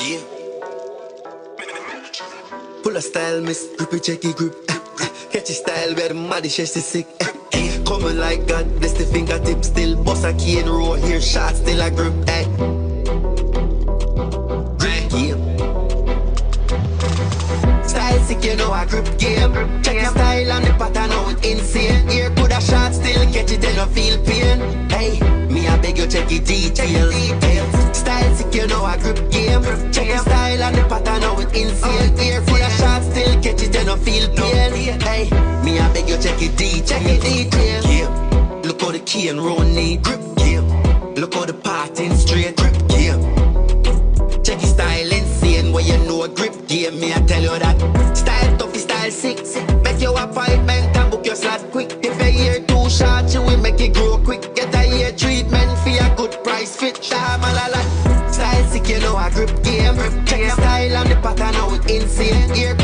Yeah. Full of style, miss. Grippy, checky grip. Catchy style where the muddy chest is sick. Coming like God, bless the fingertip still. Boss a key in row, here shot still a grip. Yeah. Style sick, you know I grip game. Check your style and the pattern, how it insane. Here put a shot still, catch it and no feel pain. Hey, me I beg you check it details. Style sick, you know I grip game. Check your style and the pattern, how it insane. Here put a shot still, catch it and no feel pain. Hey, me I beg you check it details. Yeah. Look how the key and roll need grip game. Look how the parting straight grip game. Check your style insane, where you know a grip game. Me I tell you that. Style tough, style sick. Make your appointment and book your slot quick. If your hair too short, you will make it grow quick. Get a hair treatment for a good price fit. Style sick, you know a grip game. Check your style and the pattern, how it insane. Here